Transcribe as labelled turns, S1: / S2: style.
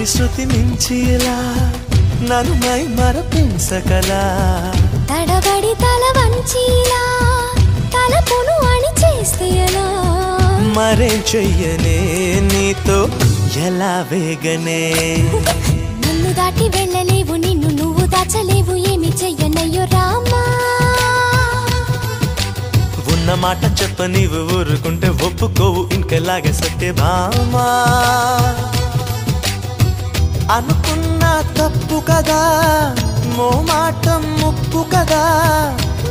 S1: గాలి శృతి మించిలా నన్ను మై మరపించకలా
S2: తడబడి తల వంచిలా తలపును అని చేస్తే ఎలా
S1: మరేం చెయ్యనే నీతో ఎలా వేగనే
S2: నన్ను దాటి వెళ్ళలేవు నిన్ను నువ్వు దాచలేవు ఏమి చెయ్యనయ్యో రామా
S1: ఉన్న మాట చెప్ప నీవు ఊరుకుంటే ఒప్పుకోవు ఇంకెలాగే సత్యభామా అనుకున్నా తప్పు కదా మో మాట ముప్పు కదా